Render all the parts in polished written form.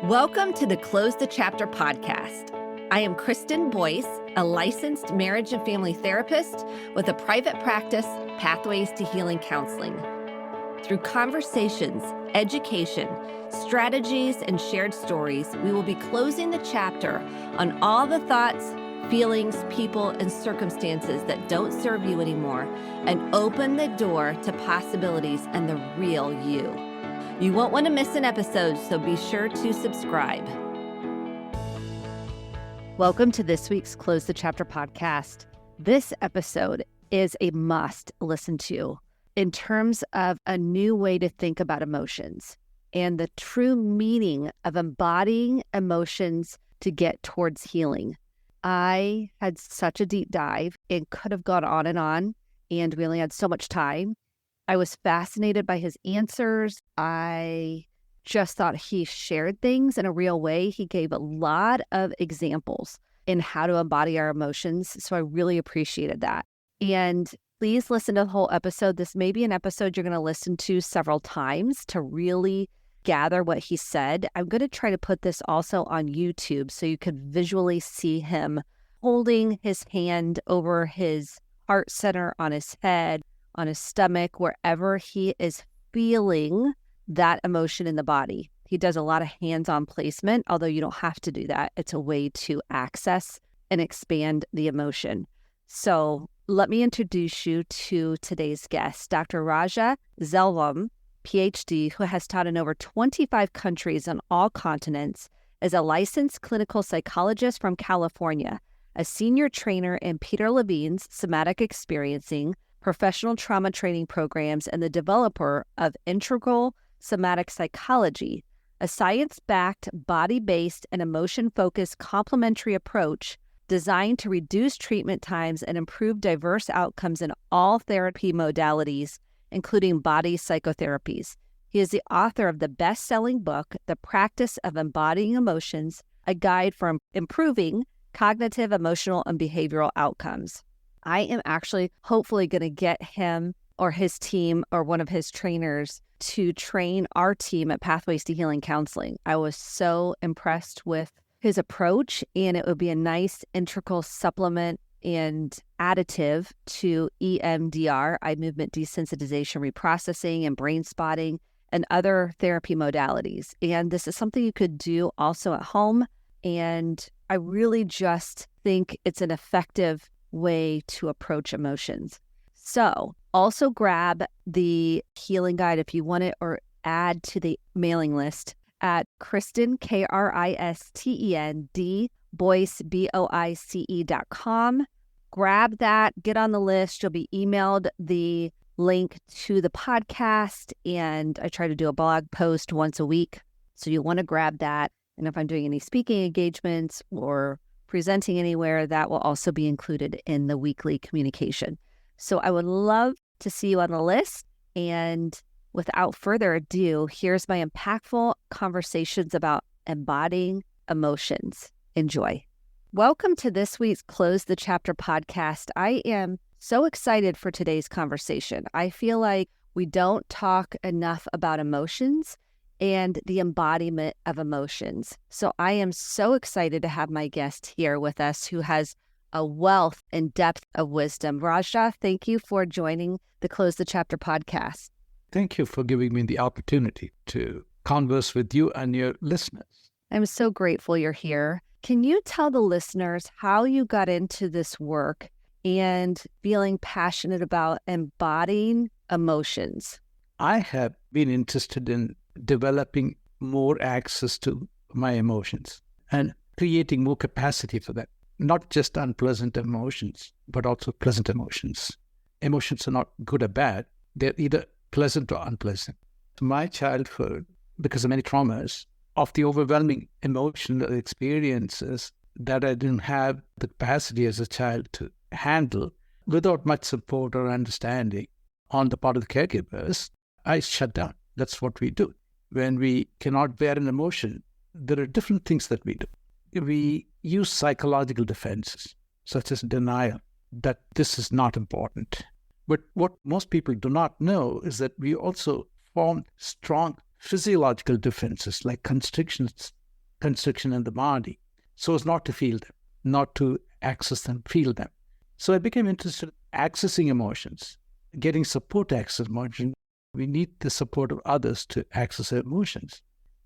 Welcome to the Close the Chapter podcast. I am Kristen Boyce, a licensed marriage and family therapist with a private practice, Pathways to Healing Counseling. Through conversations, education, strategies, and shared stories, we will be closing the chapter on all the thoughts, feelings, people, and circumstances that don't serve you anymore and open the door to possibilities and the real you. You won't want to miss an episode, so be sure to subscribe. Welcome to this week's Close the Chapter podcast. This episode is a must listen to in terms of a new way to think about emotions and the true meaning of embodying emotions to get towards healing. I had such a deep dive and could have gone on, and we only had so much time. I was fascinated by his answers. I just thought he shared things in a real way. He gave a lot of examples in how to embody our emotions. So I really appreciated that. And please listen to the whole episode. This may be an episode you're going to listen to several times to really gather what he said. I'm going to try to put this also on YouTube so you could visually see him holding his hand over his heart center, on his head, on his stomach, wherever he is feeling that emotion in the body. He does a lot of hands-on placement, although you don't have to do that. It's a way to access and expand the emotion. So let me introduce you to today's guest, Dr. Raja Zelvam, PhD, who has taught in over 25 countries on all continents, is a licensed clinical psychologist from California, a senior trainer in Peter Levine's somatic experiencing, professional trauma training programs, and the developer of Integral Somatic Psychology, a science-backed, body-based, and emotion-focused complementary approach designed to reduce treatment times and improve diverse outcomes in all therapy modalities, including body psychotherapies. He is the author of the best-selling book, The Practice of Embodying Emotions, a guide for improving cognitive, emotional, and behavioral outcomes. I am actually hopefully going to get him or his team or one of his trainers to train our team at Pathways to Healing Counseling. I was so impressed with his approach, and it would be a nice integral supplement and additive to EMDR, eye movement desensitization reprocessing, and brain spotting, and other therapy modalities. And this is something you could do also at home. And I really just think it's an effective way to approach emotions. So also grab the healing guide if you want it, or add to the mailing list at Kristen, KRISTEN, Boyce, BOICE.com. Grab that, get on the list. You'll be emailed the link to the podcast, and I try to do a blog post once a week. So you'll want to grab that. And if I'm doing any speaking engagements or presenting anywhere, that will also be included in the weekly communication. So I would love to see you on the list. And without further ado, here's my impactful conversations about embodying emotions. Enjoy. Welcome to this week's Close the Chapter podcast. I am so excited for today's conversation. I feel like we don't talk enough about emotions and the embodiment of emotions. So I am so excited to have my guest here with us who has a wealth and depth of wisdom. Raja, thank you for joining the Close the Chapter podcast. Thank you for giving me the opportunity to converse with you and your listeners. I'm so grateful you're here. Can you tell the listeners how you got into this work and feeling passionate about embodying emotions? I have been interested in developing more access to my emotions and creating more capacity for that. Not just unpleasant emotions, but also pleasant emotions. Emotions are not good or bad. They're either pleasant or unpleasant. My childhood, because of many traumas, of the overwhelming emotional experiences that I didn't have the capacity as a child to handle without much support or understanding on the part of the caregivers, I shut down. That's what we do. When we cannot bear an emotion, there are different things that we do. We use psychological defenses, such as denial, that this is not important. But what most people do not know is that we also form strong physiological defenses like constrictions constriction in the body, so as not to feel them, not to access them, feel them. So I became interested in accessing emotions, getting support to access emotions. We need the support of others to access our emotions.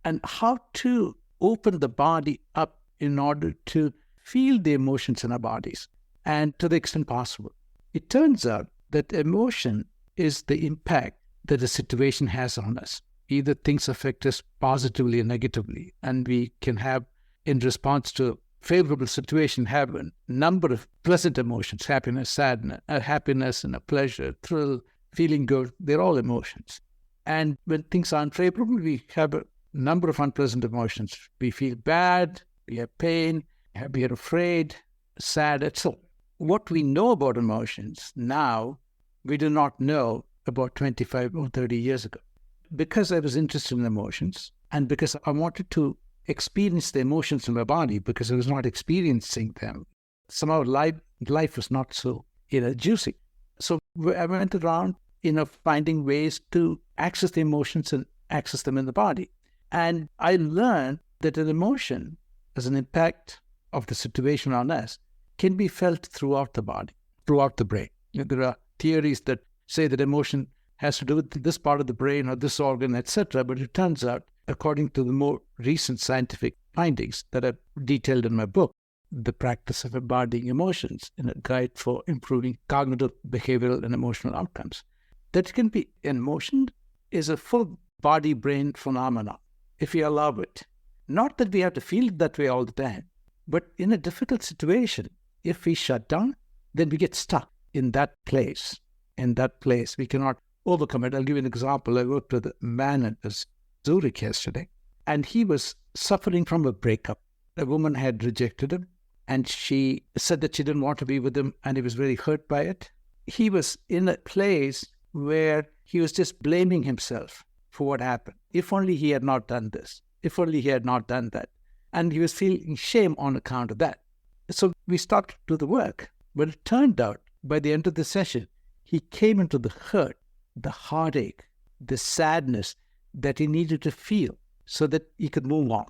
And how to open the body up in order to feel the emotions in our bodies, and to the extent possible. It turns out that emotion is the impact that a situation has on us. Either things affect us positively or negatively, and we can have, in response to a favorable situation, have a number of pleasant emotions: happiness, sadness, happiness and a pleasure, thrill, feeling good. They're all emotions. And when things are unfavorable, we have a number of unpleasant emotions. We feel bad, we have pain, we are afraid, sad, etc. What we know about emotions now, we do not know about 25 or 30 years ago. Because I was interested in emotions, and because I wanted to experience the emotions in my body, because I was not experiencing them, somehow life was not so juicy. So I went around finding ways to access the emotions and access them in the body. And I learned that an emotion, as an impact of the situation on us, can be felt throughout the body, throughout the brain. There are theories that say that emotion has to do with this part of the brain or this organ, etc. But it turns out, according to the more recent scientific findings that are detailed in my book, The Practice of Embodying Emotions, in a guide for improving cognitive, behavioral, and emotional outcomes, that emotion is a full body-brain phenomenon, if we allow it. Not that we have to feel it that way all the time, but in a difficult situation, if we shut down, then we get stuck in that place. In that place, we cannot overcome it. I'll give you an example. I worked with a man at Zurich yesterday, and he was suffering from a breakup. A woman had rejected him, and she said that she didn't want to be with him, and he was very hurt by it. He was in a place where he was just blaming himself for what happened. If only he had not done this. If only he had not done that. And he was feeling shame on account of that. So we started to do the work. But it turned out, by the end of the session, he came into the hurt, the heartache, the sadness that he needed to feel so that he could move on.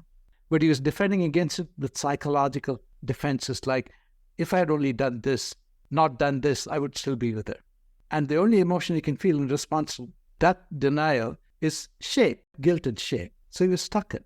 But he was defending against it with psychological defenses like, if I had only done this, not done this, I would still be with her. And the only emotion he can feel in response to that denial is shame, guilt and shame. So he was stuck in.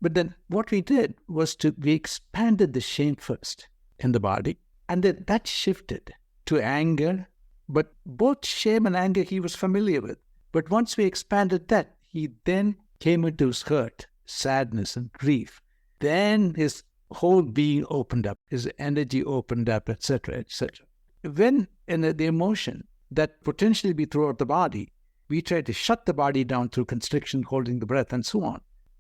But then what we did was we expanded the shame first in the body, and then that shifted to anger. But both shame and anger he was familiar with. But once we expanded that, he then came into his hurt, sadness, and grief. Then his whole being opened up, his energy opened up, etc., etc. When in the emotion that potentially be throughout the body, we try to shut the body down through constriction, holding the breath, and so on.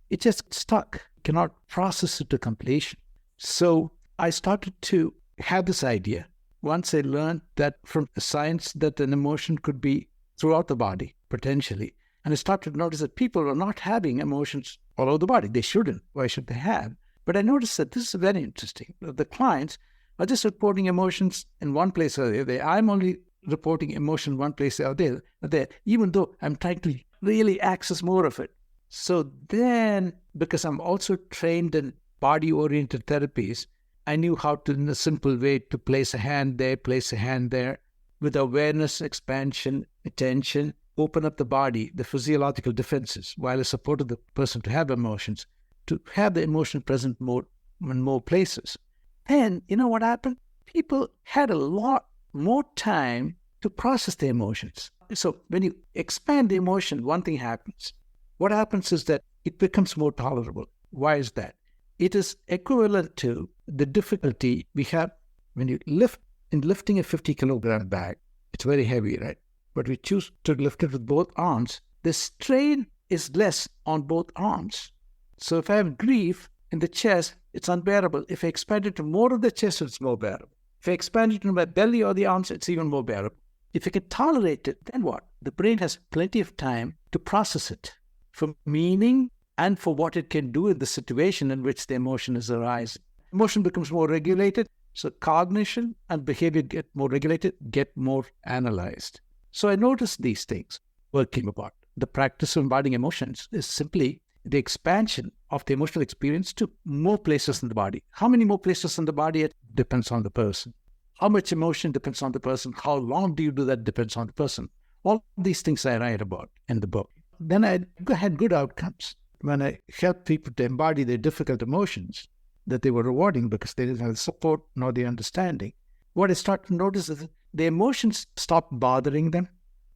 It just stuck, cannot process it to completion. So I started to have this idea. Once I learned that from science that an emotion could be throughout the body, potentially, and I started to notice that people are not having emotions all over the body. They shouldn't. Why should they have? But I noticed that this is very interesting. The clients are just reporting emotions in one place or the other. I'm only reporting emotion one place or the other, even though I'm trying to really access more of it. So then, because I'm also trained in body-oriented therapies, I knew how to, in a simple way, to place a hand there, with awareness, expansion, attention, open up the body, the physiological defenses, while I supported the person to have emotions, to have the emotion present in more places. And you know what happened? People had a lot more time to process the emotions. So when you expand the emotion, one thing happens. What happens is that it becomes more tolerable. Why is that? It is equivalent to the difficulty we have when you lifting a 50-kilogram bag. It's very heavy, right? But we choose to lift it with both arms. The strain is less on both arms. So if I have grief in the chest, it's unbearable. If I expand it to more of the chest, it's more bearable. If I expand it to my belly or the arms, it's even more bearable. If I can tolerate it, then what? The brain has plenty of time to process it for meaning and for what it can do in the situation in which the emotion is arising. Emotion becomes more regulated, so cognition and behavior get more regulated, get more analyzed. So I noticed these things working about. The practice of embodying emotions is simply the expansion of the emotional experience to more places in the body. How many more places in the body? It depends on the person. How much emotion depends on the person. How long do you do that depends on the person. All these things I write about in the book. Then I had good outcomes. When I helped people to embody their difficult emotions that they were rewarding because they didn't have the support nor the understanding, what I started to notice is that the emotions stopped bothering them.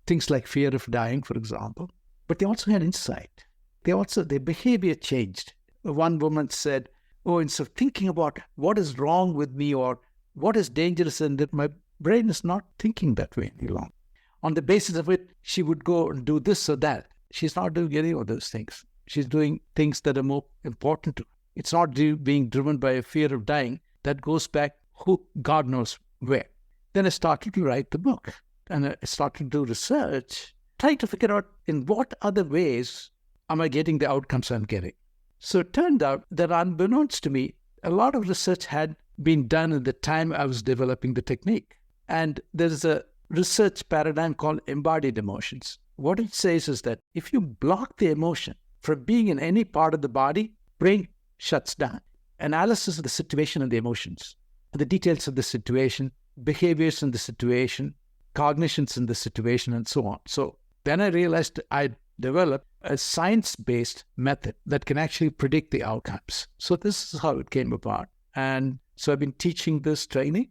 Things like fear of dying, for example. But they also had insight. Their behavior changed. One woman said, oh, instead of thinking about what is wrong with me or what is dangerous in it, my brain is not thinking that way any longer. On the basis of it, she would go and do this or that. She's not doing any of those things. She's doing things that are more important to her. It's not being driven by a fear of dying. That goes back God knows where. Then I started to write the book. And I started to do research, trying to figure out in what other ways am I getting the outcomes I'm getting. So it turned out that unbeknownst to me, a lot of research had been done at the time I was developing the technique. And there's a research paradigm called embodied emotions. What it says is that if you block the emotion from being in any part of the body, brain shuts down. Analysis of the situation and the emotions, the details of the situation, behaviors in the situation, cognitions in the situation, and so on. So then I realized I developed a science-based method that can actually predict the outcomes. So this is how it came about. And so I've been teaching this training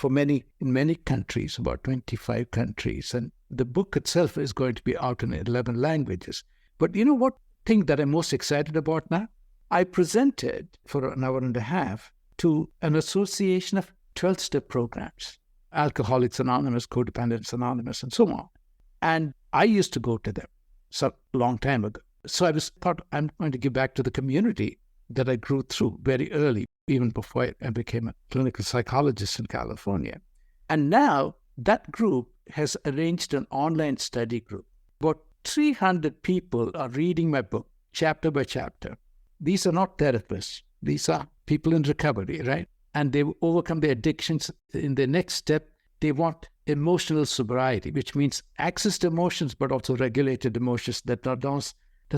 in many countries, about 25 countries. And the book itself is going to be out in 11 languages. But you know what thing that I'm most excited about now? I presented for an hour and a half to an association of 12-step programs, Alcoholics Anonymous, Codependents Anonymous, and so on. And I used to go to them a long time ago. So I thought I'm going to give back to the community that I grew through very early, even before I became a clinical psychologist in California. And now that group has arranged an online study group. About 300 people are reading my book, chapter by chapter. These are not therapists. These are people in recovery, right? And they've overcome their addictions. In the next step, they want emotional sobriety, which means access to emotions, but also regulated emotions that does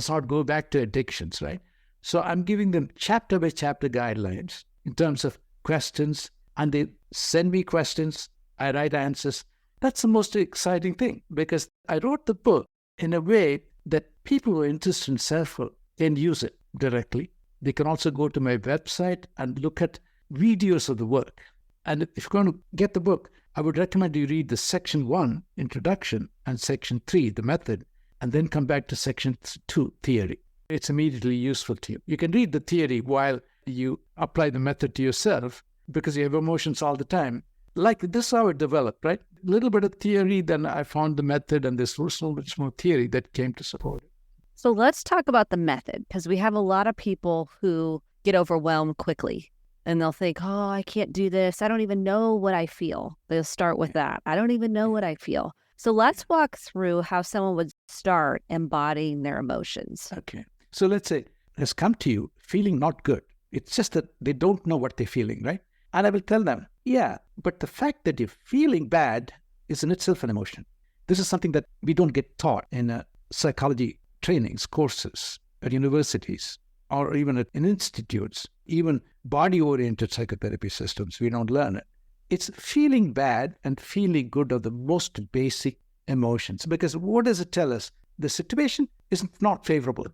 not go back to addictions, right? So I'm giving them chapter by chapter guidelines in terms of questions, and they send me questions. I write answers. That's the most exciting thing, because I wrote the book in a way that people who are interested in self-help can use it directly. They can also go to my website and look at videos of the work. And if you're going to get the book, I would recommend you read the section 1, introduction, and section 3, the method, and then come back to section 2, theory. It's immediately useful to you. You can read the theory while you apply the method to yourself, because you have emotions all the time. Like this is how it developed, right? A little bit of theory, then I found the method, and there's so much more theory that came to support it. So let's talk about the method, because we have a lot of people who get overwhelmed quickly. And they'll think, oh, I can't do this. I don't even know what I feel. They'll start with that. I don't even know what I feel. So let's walk through how someone would start embodying their emotions. Okay. So let's say has come to you feeling not good. It's just that they don't know what they're feeling, right? And I will tell them, yeah, but the fact that you're feeling bad is in itself an emotion. This is something that we don't get taught in psychology trainings, courses, at universities, or even in institutes, even body-oriented psychotherapy systems. We don't learn it. It's feeling bad and feeling good are the most basic emotions. Because what does it tell us? The situation is not favorable.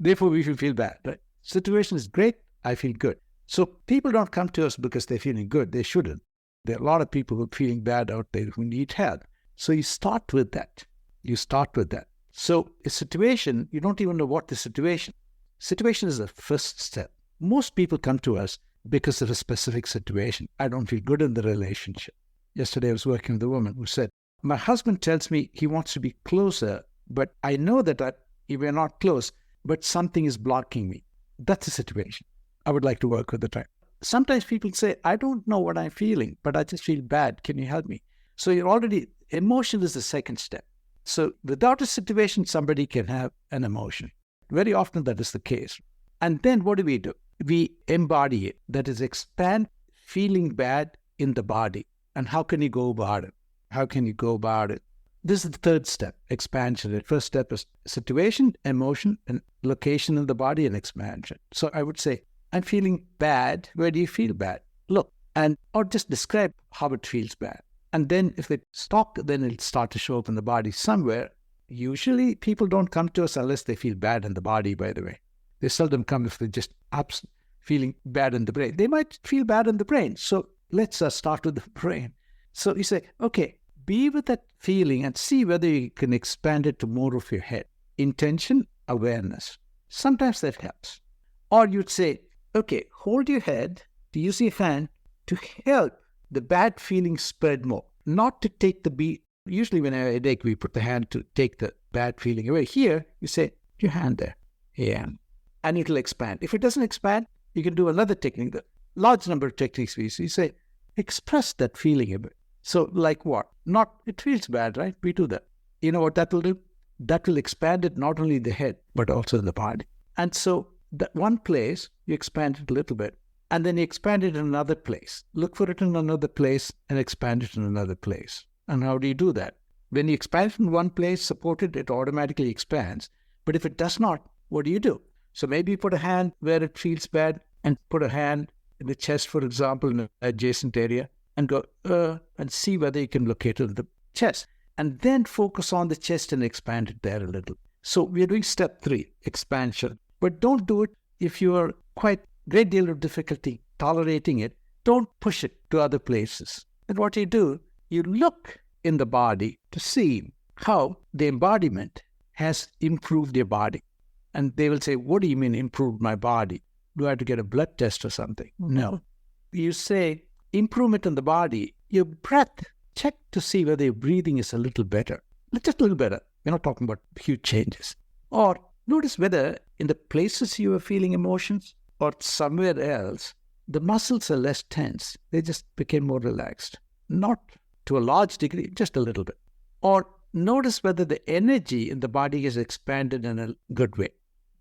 Therefore, we feel bad, right? Situation is great, I feel good. So people don't come to us because they're feeling good. They shouldn't. There are a lot of people who are feeling bad out there who need help. So you start with that. So a situation, you don't even know what the situation. Situation is the first step. Most people come to us because of a specific situation. I don't feel good in the relationship. Yesterday I was working with a woman who said, my husband tells me he wants to be closer, but I know that we're not close, but something is blocking me. That's a situation. I would like to work with the time. Sometimes people say, I don't know what I'm feeling, but I just feel bad. Can you help me? So emotion is the second step. So without a situation, somebody can have an emotion. Very often that is the case. And then what do? We embody it. That is, expand feeling bad in the body. And how can you go about it? This is the third step, expansion. The first step is situation, emotion, and location in the body, and expansion. So I would say, I'm feeling bad. Where do you feel bad? Look, or just describe how it feels bad. And then if they stop, then it'll start to show up in the body somewhere. Usually people don't come to us unless they feel bad in the body, by the way. They seldom come if they're just feeling bad in the brain. They might feel bad in the brain. So let's start with the brain. So you say, okay, be with that feeling and see whether you can expand it to more of your head. Intention, awareness. Sometimes that helps. Or you'd say, okay, hold your head, to use your hand to help the bad feeling spread more, not to take the beat. Usually when I have a headache, we put the hand to take the bad feeling away. Here, you say, your hand there. Yeah. And it'll expand. If it doesn't expand, you can do another technique. The large number of techniques we use. You say, express that feeling a bit. So like what? Not, it feels bad, right? We do that. You know what that will do? That will expand it not only in the head, but also in the body. And so that one place, you expand it a little bit. And then you expand it in another place. Look for it in another place and expand it in another place. And how do you do that? When you expand it in one place, support it, it automatically expands. But if it does not, what do you do? So maybe you put a hand where it feels bad and put a hand in the chest, for example, in an adjacent area, and go, and see whether you can locate it in the chest. And then focus on the chest and expand it there a little. So we're doing step 3, expansion. But don't do it if you are quite great deal of difficulty tolerating it. Don't push it to other places. And what you do, you look in the body to see how the embodiment has improved your body. And they will say, what do you mean improved my body? Do I have to get a blood test or something? No. You say, improvement in the body, your breath, check to see whether your breathing is a little better. Just a little better. We're not talking about huge changes. Or notice whether in the places you are feeling emotions or somewhere else, the muscles are less tense. They just became more relaxed. Not to a large degree, just a little bit. Or notice whether the energy in the body is expanded in a good way.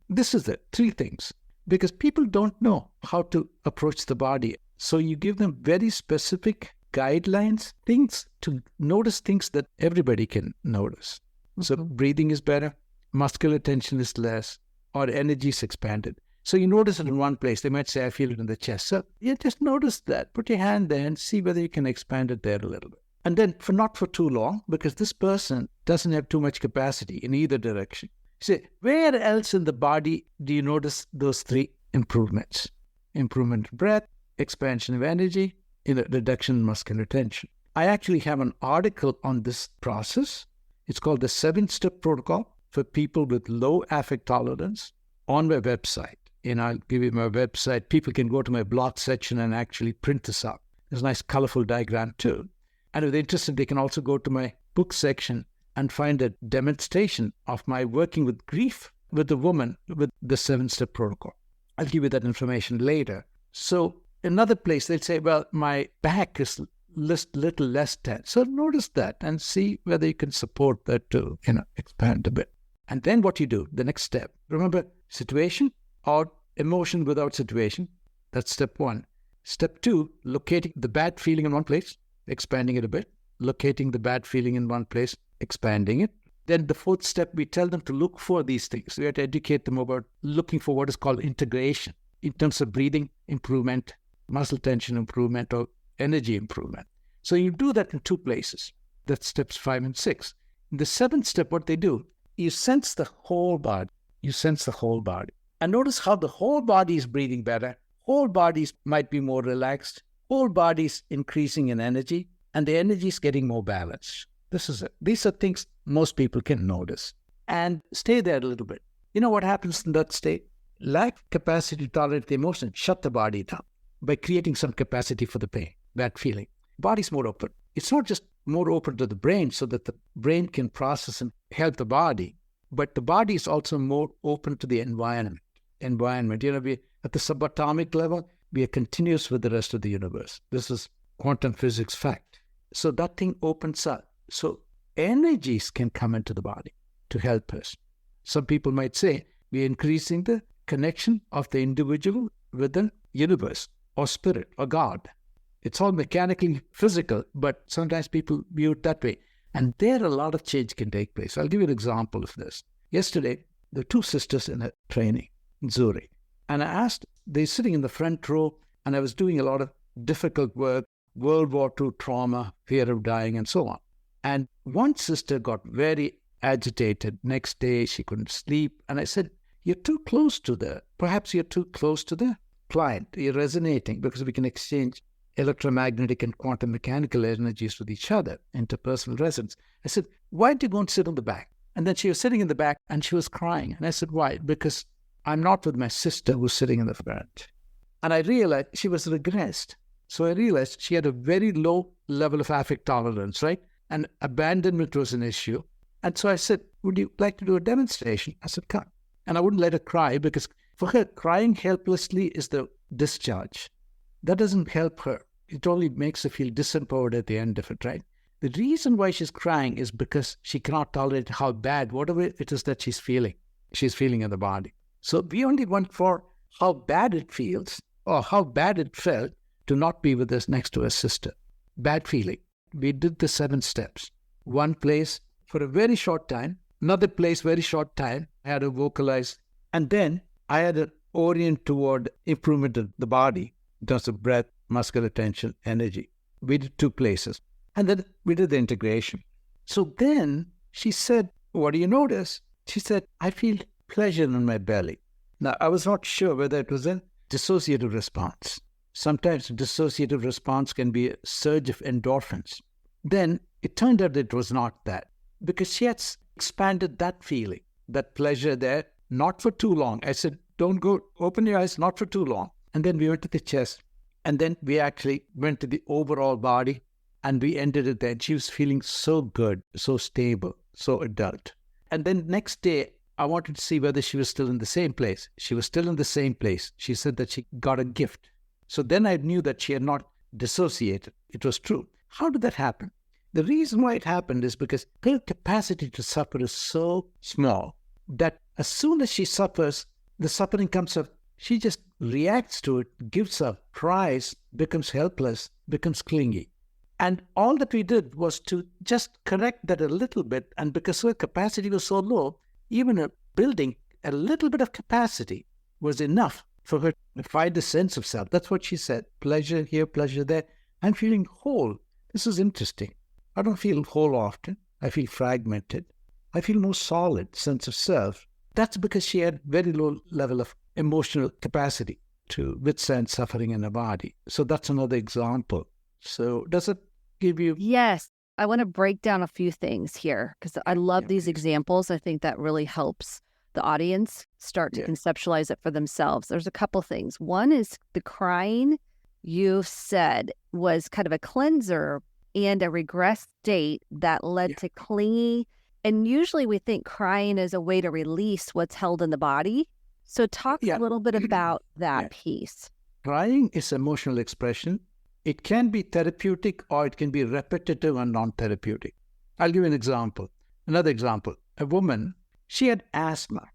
This is the 3 things. Because people don't know how to approach the body. So you give them very specific guidelines, things to notice things that everybody can notice. So breathing is better, muscular tension is less, or energy is expanded. So you notice it in one place. They might say, I feel it in the chest. So you just notice that. Put your hand there and see whether you can expand it there a little bit. And then not for too long, because this person doesn't have too much capacity in either direction. Say, where else in the body do you notice those 3 improvements? Improvement in breath, expansion of energy, reduction in muscular tension. I actually have an article on this process. It's called the 7-step protocol for people with low affect tolerance on my website. And I'll give you my website. People can go to my blog section and actually print this out. There's a nice colorful diagram too. And if they're interested, they can also go to my book section and find a demonstration of my working with grief with a woman with the 7-step protocol. I'll give you that information later. So another place, they'll say, well, my back is little less tense. So notice that and see whether you can support that to, expand a bit. And then what you do, the next step, remember, situation or emotion without situation. That's step 1. Step 2, locating the bad feeling in one place, expanding it a bit. Locating the bad feeling in one place, expanding it. Then the 4th step, we tell them to look for these things. We have to educate them about looking for what is called integration in terms of breathing improvement, muscle tension improvement, or energy improvement. So you do that in 2 places. That's steps 5 and 6. In the 7th step, what they do, you sense the whole body. You sense the whole body. And notice how the whole body is breathing better. Whole bodies might be more relaxed. Whole body's increasing in energy. And the energy is getting more balanced. This is it. These are things most people can notice. And stay there a little bit. You know what happens in that state? Lack capacity to tolerate the emotion, shut the body down by creating some capacity for the pain, that feeling. Body's more open. It's not just more open to the brain so that the brain can process and help the body, but the body is also more open to the environment. We at the subatomic level, we are continuous with the rest of the universe. This is quantum physics fact. So that thing opens up. So energies can come into the body to help us. Some people might say we are increasing the connection of the individual with the universe or spirit or God. It's all mechanically physical, but sometimes people view it that way. And there a lot of change can take place. I'll give you an example of this. Yesterday, there were two sisters in a training in Zurich. And I asked, they're sitting in the front row, and I was doing a lot of difficult work, World War II trauma, fear of dying, and so on. And one sister got very agitated. Next day, she couldn't sleep. And I said, perhaps you're too close to the client. You're resonating, because we can exchange electromagnetic and quantum mechanical energies with each other, interpersonal resonance. I said, why don't you go and sit on the back? And then she was sitting in the back and she was crying. And I said, why? Because I'm not with my sister who's sitting in the front. And I realized she was regressed. So I realized she had a very low level of affect tolerance, right? And abandonment was an issue. And so I said, would you like to do a demonstration? I said, come. And I wouldn't let her cry, because for her, crying helplessly is the discharge. That doesn't help her. It only makes her feel disempowered at the end of it, right? The reason why she's crying is because she cannot tolerate how bad, whatever it is that she's feeling in the body. So we only went for how bad it feels, or how bad it felt to not be with us next to her sister. Bad feeling. We did the 7 steps. One place for a very short time, another place very short time. I had to vocalize. And then I had to orient toward improvement of the body in terms of breath, muscular tension, energy. We did 2 places. And then we did the integration. So then she said, what do you notice? She said, I feel pleasure in my belly. Now, I was not sure whether it was a dissociative response. Sometimes a dissociative response can be a surge of endorphins. Then it turned out that it was not that, because she had expanded that feeling, that pleasure there, not for too long. I said, don't go, open your eyes, not for too long. And then we went to the chest, and then we actually went to the overall body, and we ended it there. She was feeling so good, so stable, so adult. And then next day, I wanted to see whether she was still in the same place. She was still in the same place. She said that she got a gift. So then I knew that she had not dissociated. It was true. How did that happen? The reason why it happened is because her capacity to suffer is so small that as soon as she suffers, the suffering comes up. She just reacts to it, gives up, cries, becomes helpless, becomes clingy. And all that we did was to just correct that a little bit. And because her capacity was so low, even building a little bit of capacity was enough for her to find a sense of self. That's what she said. Pleasure here, pleasure there. I'm feeling whole. This is interesting. I don't feel whole often. I feel fragmented. I feel more solid sense of self. That's because she had very low level of emotional capacity to withstand suffering in her body. So that's another example. So does it give you... Yes. I want to break down a few things here, because I love these examples. I think that really helps the audience start to conceptualize it for themselves. There's a couple things. One is the crying, you said, was kind of a cleanser and a regressed state that led to clingy. And usually we think crying is a way to release what's held in the body. So talk a little bit about that piece. Crying is emotional expression. It can be therapeutic, or it can be repetitive and non-therapeutic. I'll give you an example. Another example. A woman, she had asthma.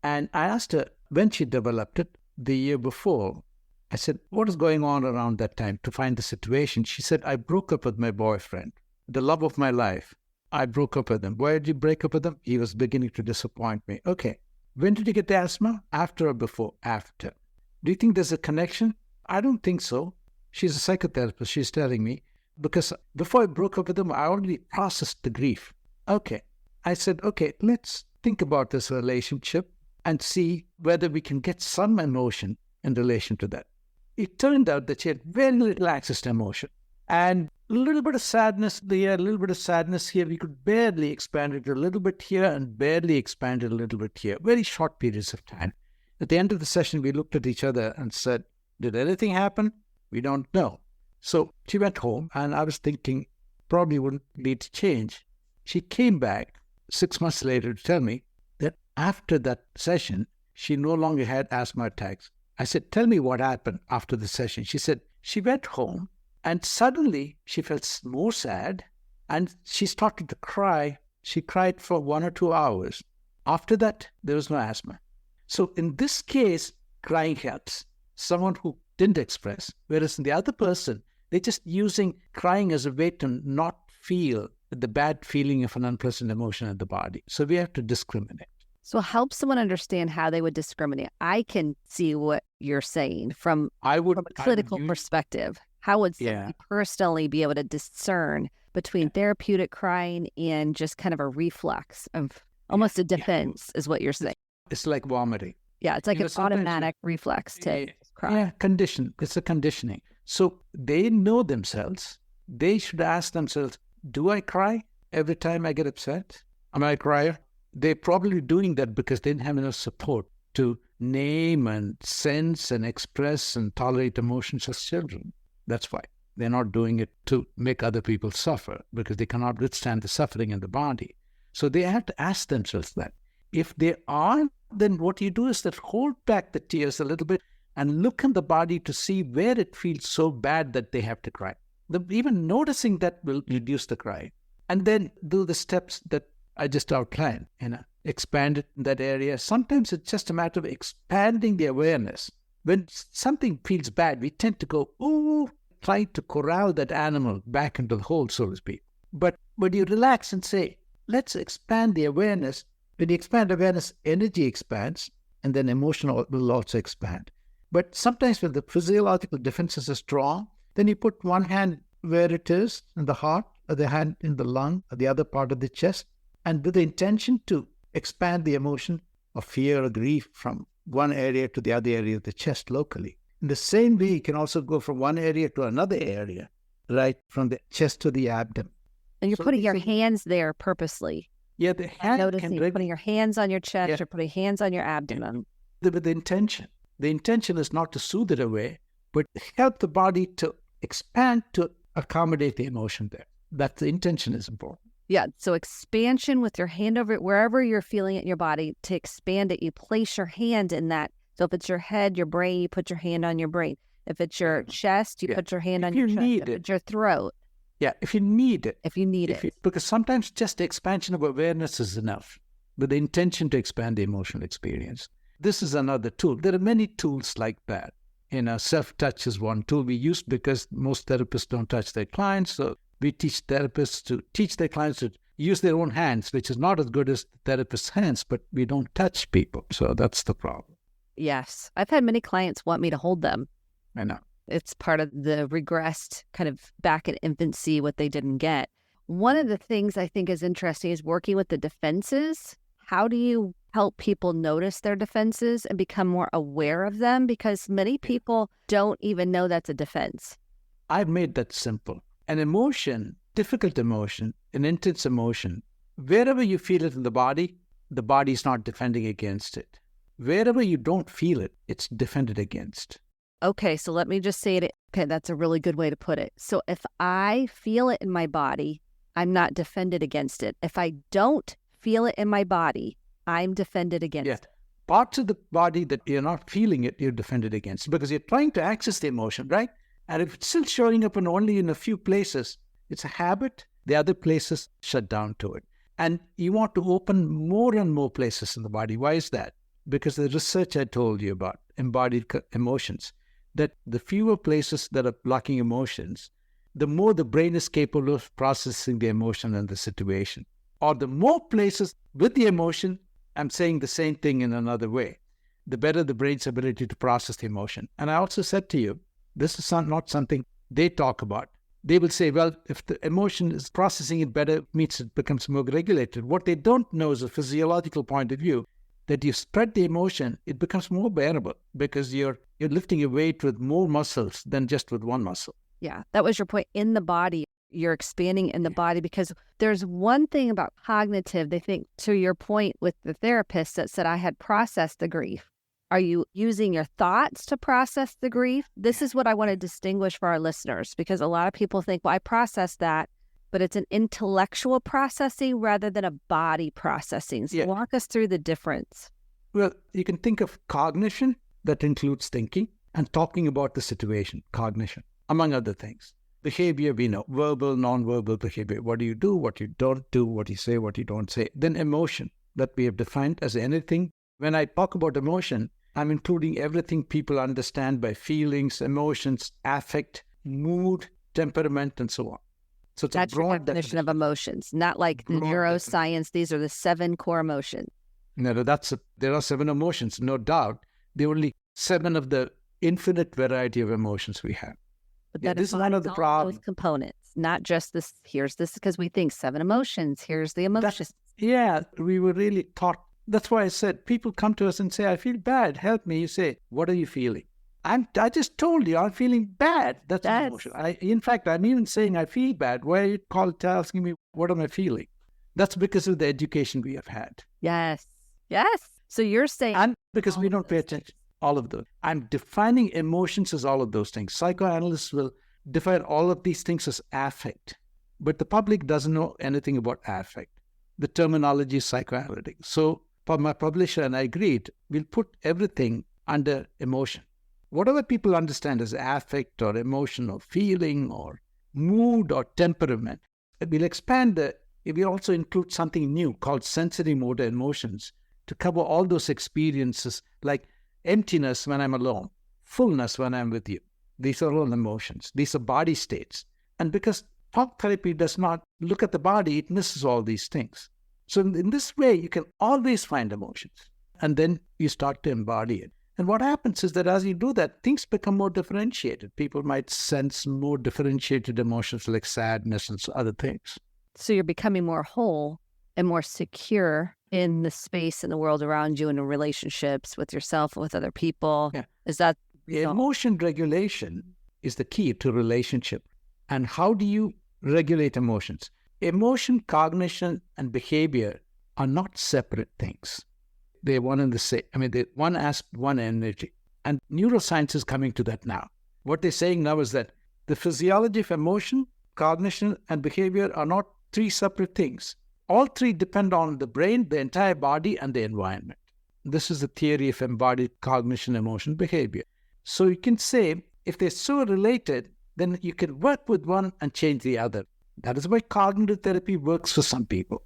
And I asked her when she developed it the year before. I said, what is going on around that time to find the situation? She said, I broke up with my boyfriend, the love of my life. I broke up with him. Why did you break up with him? He was beginning to disappoint me. Okay. When did you get the asthma? After or before? After. Do you think there's a connection? I don't think so. She's a psychotherapist. She's telling me, because before I broke up with him, I already processed the grief. Okay. I said, okay, let's think about this relationship and see whether we can get some emotion in relation to that. It turned out that she had very little access to emotion. And a little bit of sadness there, a little bit of sadness here. We could barely expand it a little bit here and barely expand it a little bit here. Very short periods of time. At the end of the session, we looked at each other and said, did anything happen? We don't know. So she went home, and I was thinking probably wouldn't lead to change. She came back 6 months later to tell me that after that session, she no longer had asthma attacks. I said, tell me what happened after the session. She said, she went home and suddenly she felt more sad and she started to cry. She cried for 1 or 2 hours. After that, there was no asthma. So in this case, crying helps. Someone who didn't express, whereas in the other person, they're just using crying as a way to not feel the bad feeling of an unpleasant emotion in the body. So we have to discriminate. So help someone understand how they would discriminate. I can see what you're saying from a clinical perspective. How would somebody personally be able to discern between therapeutic crying and just kind of a reflex of almost a defense is what you're saying? It's like vomiting. Yeah, it's like an automatic reflex to cry. Yeah, it's a conditioning. So they know themselves. They should ask themselves, do I cry every time I get upset? Am I a crier? They're probably doing that because they didn't have enough support to name and sense and express and tolerate emotions as children. That's why. They're not doing it to make other people suffer because they cannot withstand the suffering in the body. So they have to ask themselves that. If they are, then what you do is that hold back the tears a little bit and look in the body to see where it feels so bad that they have to cry. Even noticing that will reduce the cry. And then do the steps that I just outlined, expand it in that area. Sometimes it's just a matter of expanding the awareness. When something feels bad, we tend to go, ooh, try to corral that animal back into the hole, so to speak. But when you relax and say, let's expand the awareness, when you expand awareness, energy expands, and then emotion will also expand. But sometimes when the physiological defenses are strong, then you put one hand where it is, in the heart, or the hand in the lung, or the other part of the chest, and with the intention to expand the emotion of fear or grief from one area to the other area of the chest locally. In the same way, you can also go from one area to another area, right, from the chest to the abdomen. And you're putting your hands there purposely. Yeah, the hand noticing putting your hands on your chest or putting hands on your abdomen. With the intention. The intention is not to soothe it away, but help the body to expand to accommodate the emotion there. That the intention is important. Yeah, so expansion with your hand over it, wherever you're feeling it in your body, to expand it, you place your hand in that. So if it's your head, your brain, you put your hand on your brain. If it's your chest, you put your hand on your chest. If it's your throat. Yeah, if you need it. If you need it. Because sometimes just the expansion of awareness is enough with the intention to expand the emotional experience. This is another tool. There are many tools like that. Self-touch is one tool we use because most therapists don't touch their clients. So we teach therapists to teach their clients to use their own hands, which is not as good as the therapist's hands, but we don't touch people. So that's the problem. Yes. I've had many clients want me to hold them. I know. It's part of the regressed kind of back in infancy, what they didn't get. One of the things I think is interesting is working with the defenses. How do you help people notice their defenses and become more aware of them? Because many people don't even know that's a defense. I've made that simple. An emotion, difficult emotion, an intense emotion, wherever you feel it in the body is not defending against it. Wherever you don't feel it, it's defended against. Okay, so let me just say it. Okay, that's a really good way to put it. So if I feel it in my body, I'm not defended against it. If I don't feel it in my body, I'm defended against it. Parts of the body that you're not feeling it, you're defended against because you're trying to access the emotion, right? And if it's still showing up only in a few places, it's a habit. The other places shut down to it. And you want to open more and more places in the body. Why is that? Because the research I told you about, embodied emotions, that the fewer places that are blocking emotions, the more the brain is capable of processing the emotion and the situation. Or the more places with the emotion, I'm saying the same thing in another way, the better the brain's ability to process the emotion. And I also said to you, this is not something they talk about. They will say, well, if the emotion is processing it better, it means it becomes more regulated. What they don't know is a physiological point of view, that you spread the emotion, it becomes more bearable because you're lifting your weight with more muscles than just with one muscle. Yeah, that was your point. In the body, you're expanding in the body because there's one thing about cognitive. They think, to your point with the therapist that said I had processed the grief. Are you using your thoughts to process the grief? This is what I want to distinguish for our listeners because a lot of people think, well, I processed that, but it's an intellectual processing rather than a body processing. So walk us through the difference. Well, you can think of cognition, that includes thinking, and talking about the situation, cognition, among other things. Behavior, we know, verbal, non-verbal behavior. What do, what you don't do, what you say, what you don't say. Then emotion, that we have defined as anything. When I talk about emotion, I'm including everything people understand by feelings, emotions, affect, mood, temperament, and so on. So it's That's a your broad definition of emotions, not like the Broad neuroscience. These are the 7 core emotions. No, there are 7 emotions, no doubt. There are only 7 of the infinite variety of emotions we have. But Yeah, that this is one of the those problems. components, not just this. Here's this because we think 7 emotions. Here's the emotions. Yeah, we were really taught. That's why I said people come to us and say, I feel bad. Help me. You say, what are you feeling? I just told you I'm feeling bad. That's an emotion. In fact, I'm even saying I feel bad. Why are you asking me, what am I feeling? That's because of the education we have had. Yes. Yes. So you're saying... And because we don't pay attention. All of those. I'm defining emotions as all of those things. Psychoanalysts will define all of these things as affect. But the public doesn't know anything about affect. The terminology is psychoanalytic. So for my publisher, and I agreed, we'll put everything under emotion. Whatever people understand as affect or emotion or feeling or mood or temperament, we'll expand we'll also include something new called sensory motor emotions to cover all those experiences like emptiness when I'm alone, fullness when I'm with you. These are all emotions. These are body states. And because talk therapy does not look at the body, it misses all these things. So in this way, you can always find emotions. And then you start to embody it. And what happens is that as you do that, things become more differentiated. People might sense more differentiated emotions like sadness and other things. So you're becoming more whole and more secure in the space and the world around you and in relationships with yourself and with other people. Yeah. Is that... Emotion regulation is the key to relationship. And how do you regulate emotions? Emotion, cognition, and behavior are not separate things. They're one and the same. I mean, they're one aspect, one energy. And neuroscience is coming to that now. What they're saying now is that the physiology of emotion, cognition, and behavior are not 3 separate things. All 3 depend on the brain, the entire body, and the environment. This is the theory of embodied cognition, emotion, behavior. So you can say, if they're so related, then you can work with one and change the other. That is why cognitive therapy works for some people.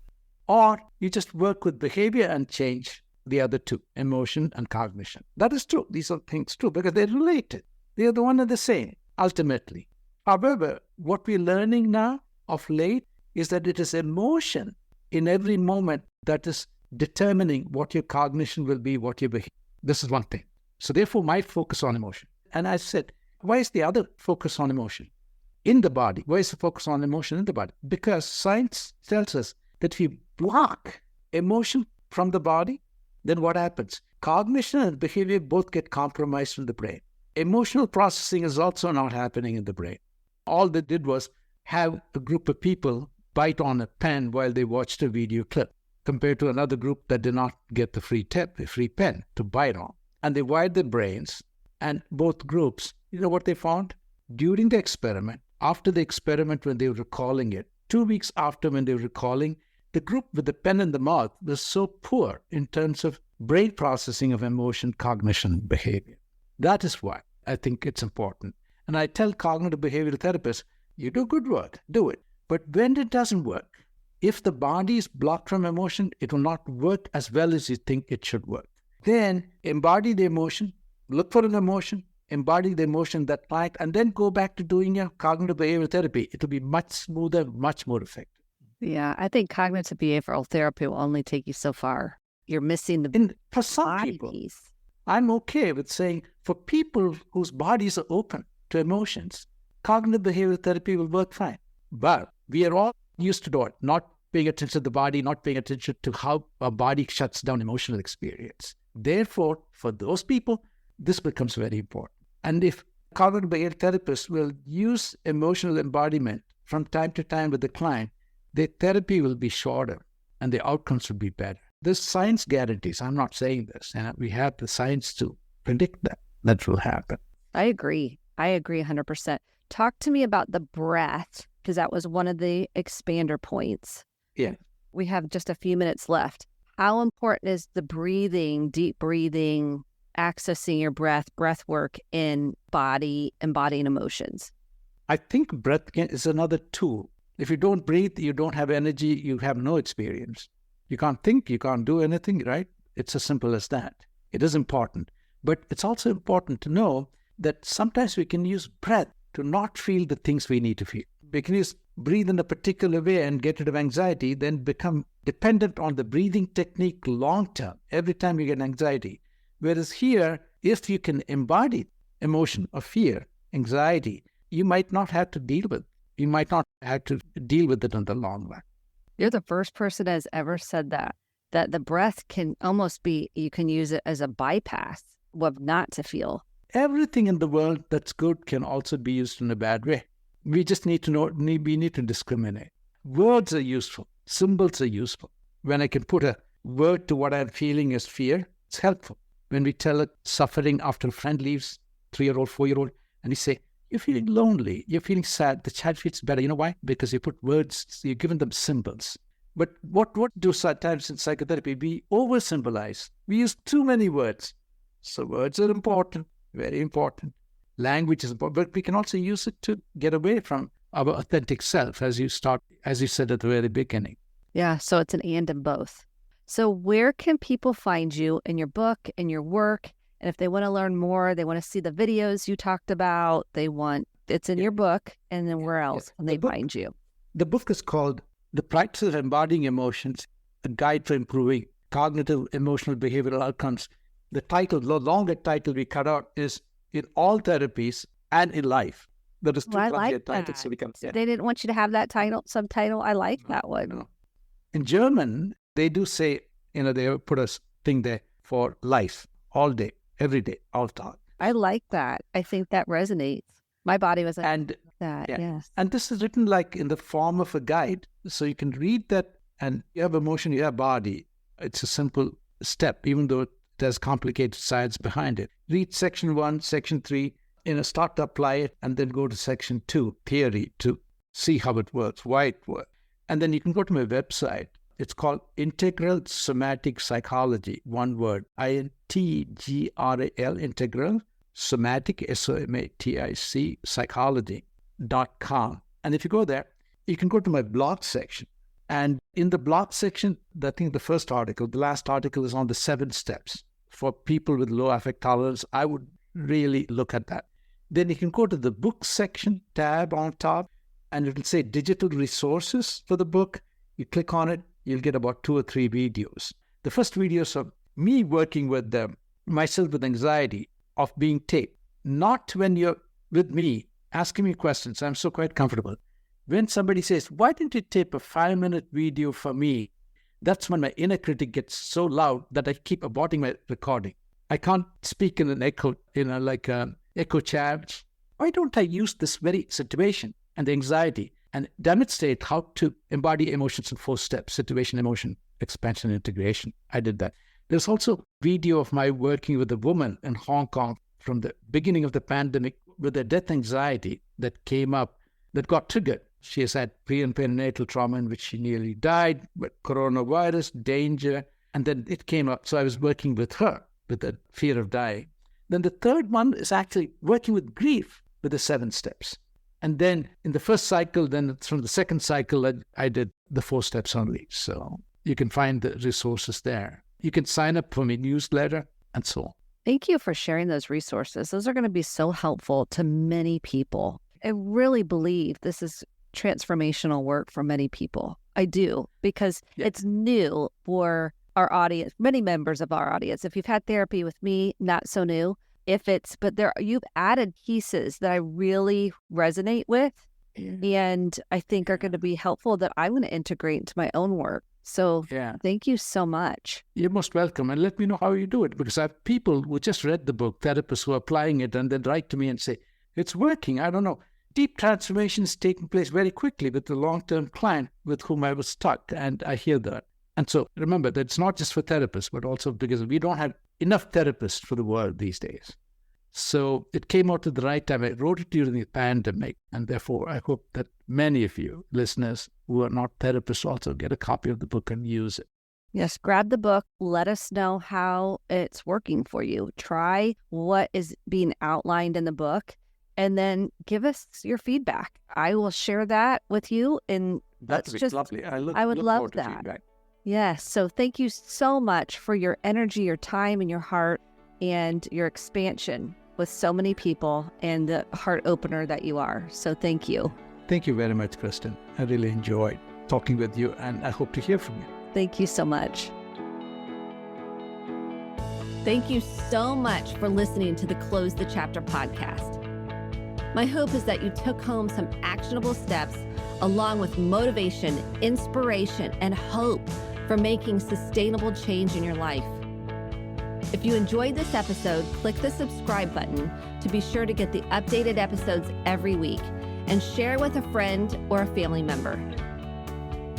Or you just work with behavior and change the other 2, emotion and cognition. That is true. These are things true because they're related. They are the one and the same, ultimately. However, what we're learning now of late is that it is emotion in every moment that is determining what your cognition will be, what your behavior. This is one thing. So therefore, my focus on emotion. And I said, why is the other focus on emotion in the body? Why is the focus on emotion in the body? Because science tells us that if you block emotion from the body, then what happens? Cognition and behavior both get compromised in the brain. Emotional processing is also not happening in the brain. All they did was have a group of people bite on a pen while they watched a video clip, compared to another group that did not get the free pen to bite on. And they wired their brains, and both groups, you know what they found? During the experiment, after the experiment when they were recalling it, 2 weeks after when they were recalling, the group with the pen in the mouth was so poor in terms of brain processing of emotion, cognition, behavior. That is why I think it's important. And I tell cognitive behavioral therapists, you do good work, do it. But when it doesn't work, if the body is blocked from emotion, it will not work as well as you think it should work. Then embody the emotion, look for an emotion, embody the emotion that client, and then go back to doing your cognitive behavioral therapy. It will be much smoother, much more effective. Yeah, I think cognitive behavioral therapy will only take you so far. You're missing the for some body people, piece. I'm okay with saying for people whose bodies are open to emotions, cognitive behavioral therapy will work fine. But we are all used to do it, not paying attention to the body, not paying attention to how our body shuts down emotional experience. Therefore, for those people, this becomes very important. And if cognitive behavioral therapists will use emotional embodiment from time to time with the client, their therapy will be shorter and the outcomes will be better. This science guarantees, I'm not saying this, and we have the science to predict that will happen. I agree 100%. Talk to me about the breath, because that was one of the expander points. Yeah. We have just a few minutes left. How important is the breathing, deep breathing, accessing your breath work in body, embodying emotions? I think breath is another tool. If you don't breathe, you don't have energy, you have no experience. You can't think, you can't do anything, right? It's as simple as that. It is important. But it's also important to know that sometimes we can use breath to not feel the things we need to feel. We can use breathe in a particular way and get rid of anxiety, then become dependent on the breathing technique long term, every time you get anxiety. Whereas here, if you can embody emotion of fear, anxiety, you might not have to deal with. You might not have to deal with it in the long run. You're the first person that has ever said that the breath can almost be, you can use it as a bypass of not to feel. Everything in the world that's good can also be used in a bad way. We just need to know, we need to discriminate. Words are useful. Symbols are useful. When I can put a word to what I'm feeling as fear, it's helpful. When we tell a suffering after a friend leaves, 3-year-old, 4-year-old, and we say, you're feeling lonely, you're feeling sad, the child feels better. You know why? Because you put words, you've given them symbols. But what do sometimes in psychotherapy? We over-symbolize. We use too many words. So words are important, very important. Language is important, but we can also use it to get away from our authentic self, as you said at the very beginning. Yeah, so it's an and in both. So where can people find you in your book, in your work? And if they want to learn more, they want to see the videos you talked about, it's in your book, and then where else can they find you? The book is called The Practice of Embodying Emotions, a Guide for Improving Cognitive, Emotional, Behavioral Outcomes. The title, the longer title we cut out, is In All Therapies and in Life. There is two like titles, so we can. They didn't want you to have that subtitle. I like that one. No. In German, they do say, they put a thing there for life, all day, every day, all time. I like that. I think that resonates. My body was like that, yes. And this is written like in the form of a guide. So you can read that, and you have emotion, you have body. It's a simple step, even though there's complicated science behind it. Read section 1, section 3, start to apply it, and then go to section 2, theory, to see how it works, why it works. And then you can go to my website. It's called Integral Somatic Psychology, one word, INTGRAL, Integral Somatic, SOMATIC, psychology.com. And if you go there, you can go to my blog section. And in the blog section, I think the first article, the last article is on the 7 steps. For people with low affect tolerance, I would really look at that. Then you can go to the book section tab on top, and it will say digital resources for the book. You click on it, you'll get about 2 or 3 videos. The first videos of me working with myself with anxiety of being taped. Not when you're with me, asking me questions. I'm so quite comfortable. When somebody says, why didn't you tape a 5-minute video for me? That's when my inner critic gets so loud that I keep aborting my recording. I can't speak in an echo, echo chamber. Why don't I use this very situation and the anxiety and demonstrate how to embody emotions in 4 steps: situation, emotion, expansion, integration? I did that. There's also video of my working with a woman in Hong Kong from the beginning of the pandemic with a death anxiety that came up, that got triggered. She has had pre- and perinatal trauma in which she nearly died, but coronavirus, danger, and then it came up. So I was working with her with the fear of dying. Then the third one is actually working with grief with the 7 steps. And then in the first cycle, then from the second cycle, I did the 4 steps only. So you can find the resources there. You can sign up for my newsletter and so on. Thank you for sharing those resources. Those are going to be so helpful to many people. I really believe this is transformational work for many people. I do, because it's new for our audience, many members of our audience. If you've had therapy with me, not so new. You've added pieces that I really resonate with and I think are going to be helpful that I'm going to integrate into my own work. So thank you so much. You're most welcome. And let me know how you do it, because I have people who just read the book, therapists who are applying it, and then write to me and say, it's working. I don't know. Deep transformations taking place very quickly with the long-term client with whom I was stuck. And I hear that. And so remember that it's not just for therapists, but also because we don't have enough therapists for the world these days. So it came out at the right time. I wrote it during the pandemic. And therefore, I hope that many of you listeners who are not therapists also get a copy of the book and use it. Yes, grab the book. Let us know how it's working for you. Try what is being outlined in the book, and then give us your feedback. I will share that with you. And That'd be lovely. I would love forward to that. feedback. Yes. So thank you so much for your energy, your time, and your heart, and your expansion with so many people, and the heart opener that you are. So thank you. Thank you very much, Kristen. I really enjoyed talking with you, and I hope to hear from you. Thank you so much. Thank you so much for listening to the Close the Chapter podcast. My hope is that you took home some actionable steps along with motivation, inspiration, and hope for making sustainable change in your life. If you enjoyed this episode, click the subscribe button to be sure to get the updated episodes every week, and share with a friend or a family member.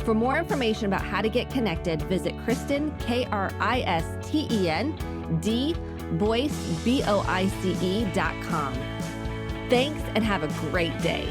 For more information about how to get connected, visit Kristen, KRISTEN, Boyce, BOICE.com. Thanks and have a great day.